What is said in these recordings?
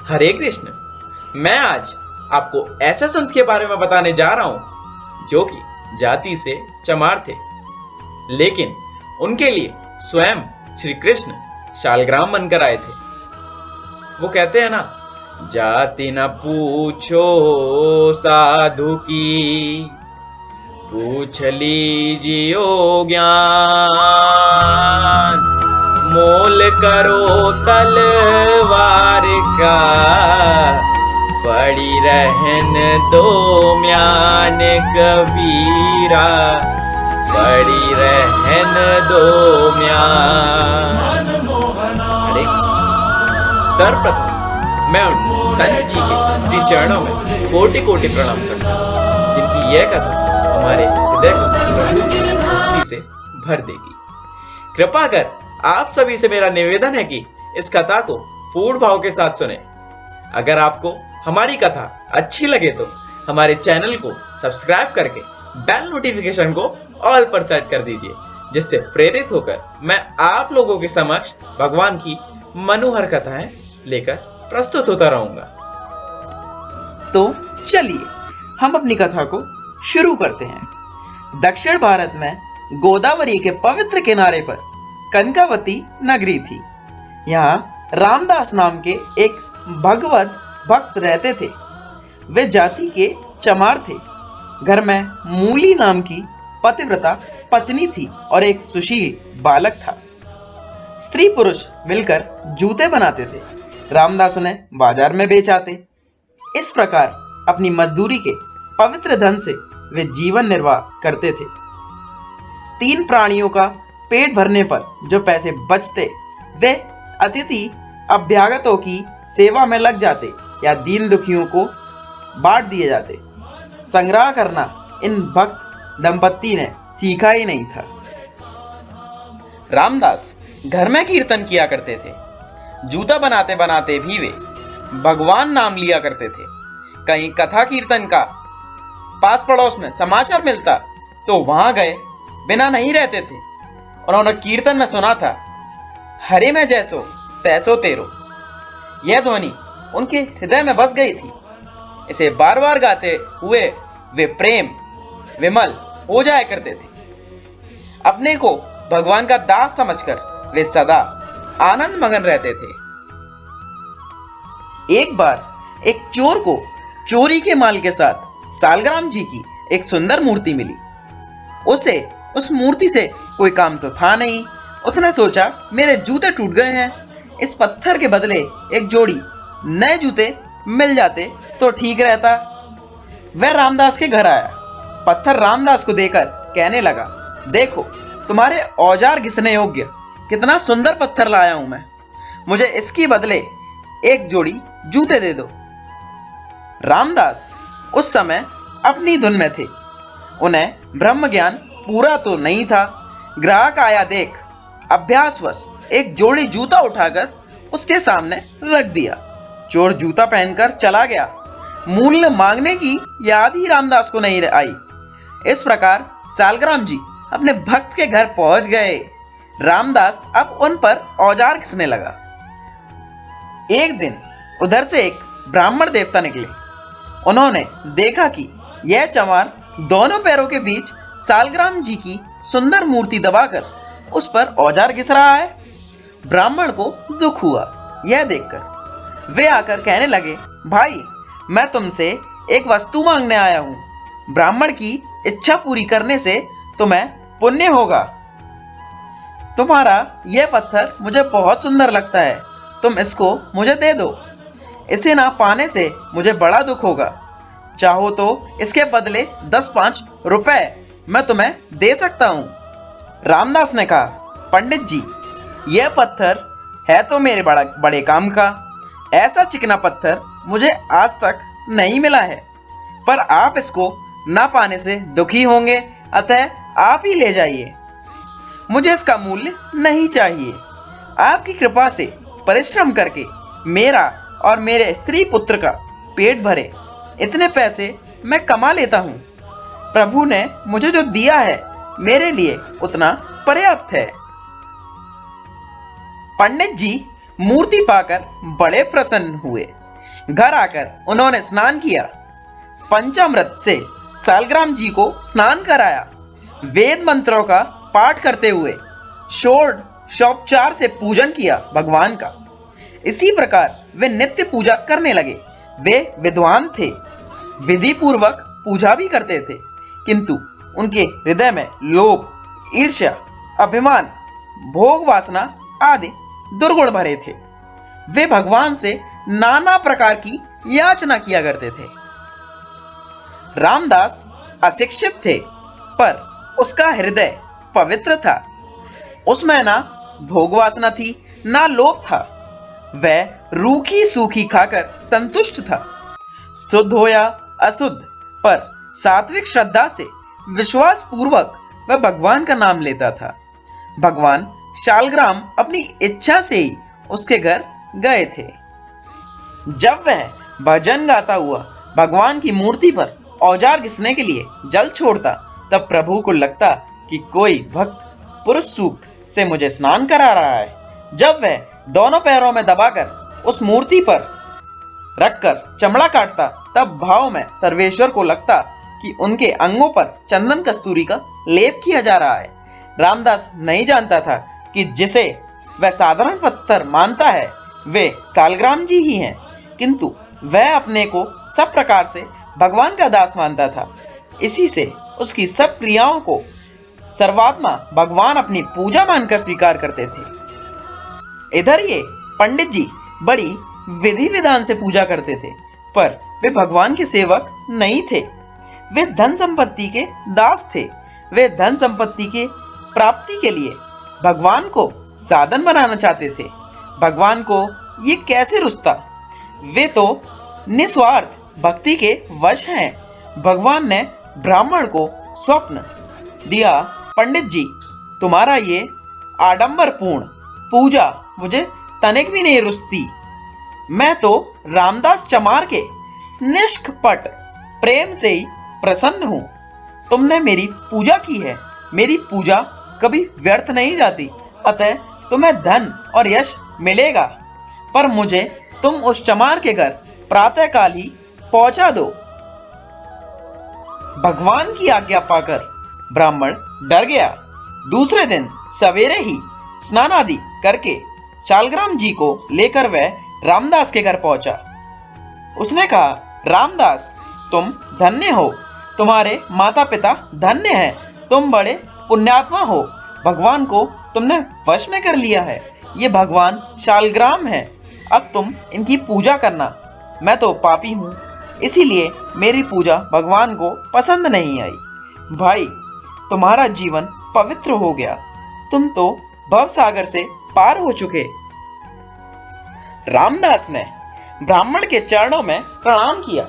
हरे कृष्ण। मैं आज आपको ऐसे संत के बारे में बताने जा रहा हूं जो कि जाति से चमार थे, लेकिन उनके लिए स्वयं श्री कृष्ण शालग्राम बनकर आए थे। वो कहते हैं ना, जाति न पूछो साधु की, पूछ लीजियो ज्ञान। मोल करो तलवार का, पड़ी रहन दो म्यान कबीरा, पड़ी रहन दो म्यान। हरे सर्वप्रथम मैं उन संत जी के श्री चरणों में कोटि कोटि प्रणाम करता हूँ, जिनकी यह कथा हमारे हृदय को भक्ति से भर देगी। कृपा कर आप सभी से मेरा निवेदन है कि इस कथा को पूर्ण भाव के साथ सुने। अगर आपको हमारी कथा अच्छी लगे तो हमारे चैनल को सब्सक्राइब करके बेल नोटिफिकेशन को ऑल पर सेट कर दीजिए, जिससे प्रेरित होकर मैं आप लोगों के समक्ष भगवान की मनोहर कथाएं लेकर प्रस्तुत होता रहूंगा। तो चलिए हम अपनी कथा को शुरू करते हैं। दक्षिण भारत में गोदावरी के पवित्र किनारे पर कनकावती नगरी थी। यहाँ रामदास नाम के एक भगवत भक्त रहते थे। वे जाति के चमार थे। घर में मूली नाम की पतिव्रता पत्नी थी और एक सुशील बालक था। स्त्री पुरुष मिलकर जूते बनाते थे। रामदास उन्हें बाजार में बेच आते। इस प्रकार अपनी मजदूरी के पवित्र धन से वे जीवन निर्वाह करते थे। 3 प्राणियों का पेट भरने पर जो पैसे बचते, वे अतिथि अभ्यागतों की सेवा में लग जाते या दीन दुखियों को बांट दिए जाते। संग्रह करना इन भक्त दंपत्ति ने सीखा ही नहीं था। रामदास घर में कीर्तन किया करते थे। जूता बनाते बनाते भी वे भगवान नाम लिया करते थे। कहीं कथा कीर्तन का पास पड़ोस में समाचार मिलता तो वहां गए बिना नहीं रहते थे। उन्होंने कीर्तन में सुना था, हरे में जैसो तैसो तेरो। यह ध्वनि उनके हृदय में बस गई थी। इसे बार बार गाते हुए वे प्रेम विमल हो जाया करते थे। अपने को भगवान का दास समझकर वे सदा आनंद मगन रहते थे। एक बार एक चोर को चोरी के माल के साथ सालग्राम जी की एक सुंदर मूर्ति मिली। उसे उस मूर्ति से कोई काम तो था नहीं। उसने सोचा, मेरे जूते टूट गए हैं, इस पत्थर के बदले एक जोड़ी नए जूते मिल जाते तो ठीक रहता। वह रामदास के घर आया। पत्थर रामदास को देकर कहने लगा, देखो तुम्हारे औजार घिसने योग्य कितना सुंदर पत्थर लाया हूं मैं, मुझे इसकी बदले एक जोड़ी जूते दे दो। रामदास उस समय अपनी धुन में थे। उन्हें ब्रह्म ज्ञान पूरा तो नहीं था। ग्राहक आया देख अभ्यासवश एक जोड़ी जूता उठाकर उसके सामने रख दिया। चोर जूता पहनकर चला गया। मूल्य मांगने की याद ही रामदास को नहीं आई। इस प्रकार सालग्राम जी अपने भक्त के घर पहुंच गए। रामदास अब उन पर औजार घिसने लगा। एक दिन उधर से एक ब्राह्मण देवता निकले। उन्होंने देखा कि यह चमार दोनों पैरों के बीच सालग्राम जी की सुंदर मूर्ति दबाकर उस पर औजार घिस रहा है। ब्राह्मण को दुख हुआ यह देखकर। वे आकर कहने लगे, भाई मैं तुमसे एक वस्तु मांगने आया हूं। ब्राह्मण की इच्छा पूरी करने से तुम्हें पुण्य होगा। तुम्हारा यह पत्थर मुझे बहुत सुंदर लगता है, तुम इसको मुझे दे दो। इसे ना पाने से मुझे बड़ा दुख होगा। चाहो तो इसके बदले 10-5 रुपए मैं तुम्हें दे सकता हूं। रामदास ने कहा, पंडित जी यह पत्थर है तो मेरे बड़े काम का। ऐसा चिकना पत्थर मुझे आज तक नहीं मिला है, पर आप इसको ना पाने से दुखी होंगे, अतः आप ही ले जाइए। मुझे इसका मूल्य नहीं चाहिए। आपकी कृपा से परिश्रम करके मेरा और मेरे स्त्री पुत्र का पेट भरे, इतने पैसे मैं कमा लेता हूँ। प्रभु ने मुझे जो दिया है मेरे लिए उतना पर्याप्त है। पंडित जी मूर्ति पाकर बड़े प्रसन्न हुए। घर आकर उन्होंने स्नान किया, पंचामृत से सालग्राम जी को स्नान कराया, वेद मंत्रों का पाठ करते हुए षोडशोपचार से पूजन किया भगवान का। इसी प्रकार वे नित्य पूजा करने लगे। वे विद्वान थे, विधि पूर्वक पूजा भी करते थे, किंतु उनके हृदय में लोभ, ईर्ष्या, अभिमान, भोग वासना आदि दुर्गुण भरे थे। वे भगवान से नाना प्रकार की याचना किया करते थे। रामदास अशिक्षित थे, पर उसका हृदय पवित्र था। उसमें ना भोग वासना थी, ना लोभ था। वह रूखी सूखी खाकर संतुष्ट था। शुद्ध हो या अशुद्ध, पर सात्विक श्रद्धा से विश्वास पूर्वक वह भगवान का नाम लेता था। भगवान शालग्राम अपनी इच्छा से ही उसके घर गए थे। जब वह भजन गाता हुआ भगवान की मूर्ति पर औजार घिसने के लिए जल छोड़ता, तब प्रभु को लगता कि कोई भक्त पुरुष सूक्त से मुझे स्नान करा रहा है। जब वह दोनों पैरों में दबाकर उस मूर्ति पर रखकर चमड़ा काटता, तब भाव में सर्वेश्वर को लगता कि उनके अंगों पर चंदन कस्तूरी का लेप किया जा रहा है। रामदास नहीं जानता था कि जिसे वह साधारण पत्थर मानता है वे सालग्राम जी ही हैं, किंतु वह अपने को सब प्रकार से भगवान का दास मानता था। इसी से उसकी सब क्रियाओं को सर्वात्मा भगवान अपनी पूजा मानकर स्वीकार करते थे। इधर ये पंडित जी बड़ी विधि विधान से पूजा करते थे, पर वे भगवान के सेवक नहीं थे। वे धन संपत्ति के दास थे। वे धन संपत्ति के प्राप्ति के लिए भगवान को साधन बनाना चाहते थे। भगवान को ये कैसे रुचता? वे तो निस्वार्थ भक्ति के वश हैं। भगवान ने ब्राह्मण को स्वप्न दिया, पंडित जी तुम्हारा ये आडंबरपूर्ण पूजा मुझे तनिक भी नहीं रुचती। मैं तो रामदास चमार के निष्कपट प्रेम से ही प्रसन्न हूँ। तुमने मेरी पूजा की है, मेरी पूजा कभी व्यर्थ नहीं जाती, अतः तुम्हें धन और यश मिलेगा, पर मुझे तुम उस चमार के घर प्रातःकाल ही पहुंचा दो। भगवान की आज्ञा पाकर ब्राह्मण डर गया। दूसरे दिन सवेरे ही स्नान आदि करके शालग्राम जी को लेकर वह रामदास के घर पहुंचा। उसने कहा, रामदास तुम धन्य हो, तुम्हारे माता पिता धन्य हैं, तुम बड़े पुण्यात्मा हो। भगवान को तुमने वश में कर लिया है। ये भगवान शालग्राम है, अब तुम इनकी पूजा करना। मैं तो पापी हूँ, इसीलिए मेरी पूजा भगवान को पसंद नहीं आई। भाई तुम्हारा जीवन पवित्र हो गया, तुम तो भव सागर से पार हो चुके। रामदास ने ब्राह्मण के चरणों में प्रणाम किया।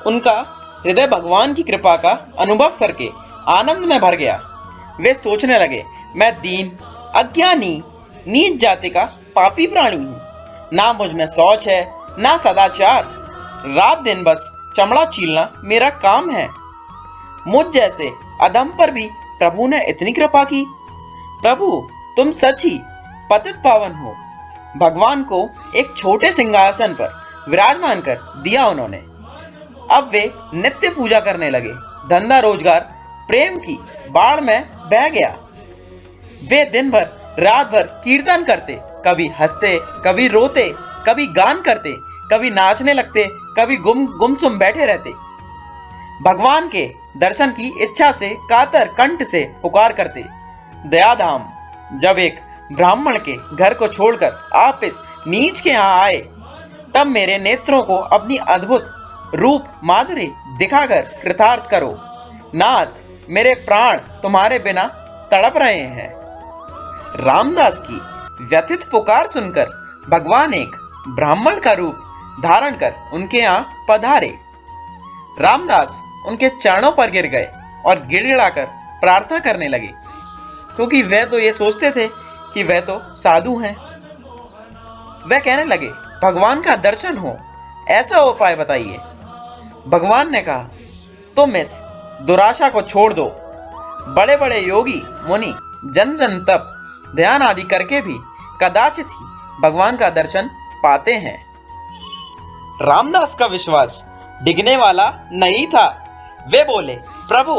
उनका हृदय भगवान की कृपा का अनुभव करके आनंद में भर गया। वे सोचने लगे, मैं दीन, अज्ञानी, नीच जाति का पापी प्राणी हूँ। ना मुझ में शौच है, ना सदाचार। रात दिन बस चमड़ा छीलना मेरा काम है। मुझ जैसे अधम पर भी प्रभु ने इतनी कृपा की। प्रभु तुम सच ही पतित पावन हो। भगवान को एक छोटे सिंहासन पर विराजमान कर दिया उन्होंने। अब वे नित्य पूजा करने लगे। धंधा रोजगार प्रेम की बाढ़ में बह गया। वे दिन भर रात भर कीर्तन करते, कभी हंसते, कभी रोते, कभी गान करते, कभी नाचने लगते, कभी गुमसुम बैठे रहते। भगवान के दर्शन की इच्छा से कातर कंठ से पुकार करते। दयाधाम जब एक ब्राह्मण के घर को छोड़कर आप इस नीच के यहाँ आए, तब मेरे नेत्रों को अपनी अद्भुत रूप माधुरी दिखाकर कृतार्थ करो। नाथ मेरे प्राण तुम्हारे बिना तड़प रहे हैं। रामदास की व्यथित पुकार सुनकर भगवान एक ब्राह्मण का रूप धारण कर उनके यहाँ पधारे। रामदास उनके चरणों पर गिर गए और गिड़गिड़ाकर प्रार्थना करने लगे, क्योंकि वह तो ये सोचते थे कि वह तो साधु हैं। वह कहने लगे, भगवान का दर्शन हो, ऐसा उपाय बताइए। भगवान ने कहा, तुम इस दुराशा को छोड़ दो। बड़े बड़े योगी मुनि जन जन तप ध्यान आदि करके भी कदाचित ही भगवान का दर्शन पाते हैं। रामदास का विश्वास डिगने वाला नहीं था। वे बोले, प्रभु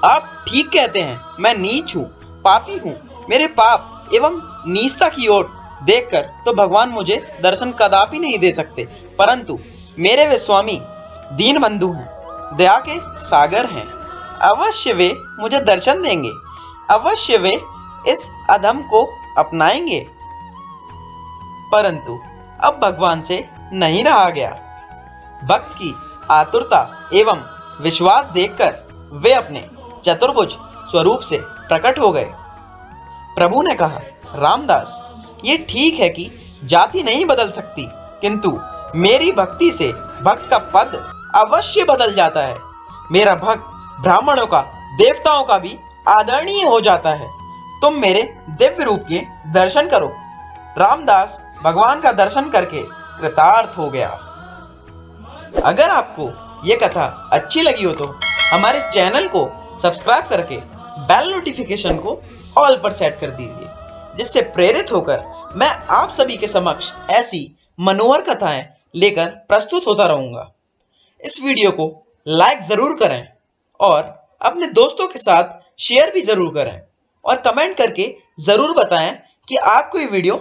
आप ठीक कहते हैं, मैं नीच हूँ, पापी हूँ। मेरे पाप एवं नीचता की ओर देखकर तो भगवान मुझे दर्शन कदापि नहीं दे सकते, परंतु मेरे वे स्वामी दीन बंधु हैं, दया के सागर हैं। अवश्य वे मुझे दर्शन देंगे, अवश्य वे इस अधम को अपनाएंगे। परंतु अब भगवान से नहीं रहा गया। भक्त की आतुरता एवं विश्वास देखकर वे अपने चतुर्भुज स्वरूप से प्रकट हो गए। प्रभु ने कहा, रामदास ये ठीक है कि जाति नहीं बदल सकती, किंतु मेरी भक्ति से भक्त का पद अवश्य बदल जाता है। मेरा भक्त ब्राह्मणों का, देवताओं का भी आदरणीय हो जाता है। तुम मेरे दिव्य रूप के दर्शन करो। रामदास भगवान का दर्शन करके कृतार्थ हो गया। अगर आपको ये कथा अच्छी लगी हो तो हमारे चैनल को सब्सक्राइब करके बेल नोटिफिकेशन को ऑल पर सेट कर दीजिए, जिससे प्रेरित होकर मैं आप सभी के समक्ष ऐसी मनोहर कथाएं लेकर प्रस्तुत होता रहूंगा। इस वीडियो को लाइक जरूर करें और अपने दोस्तों के साथ शेयर भी जरूर करें और कमेंट करके जरूर बताएं कि आपको ये वीडियो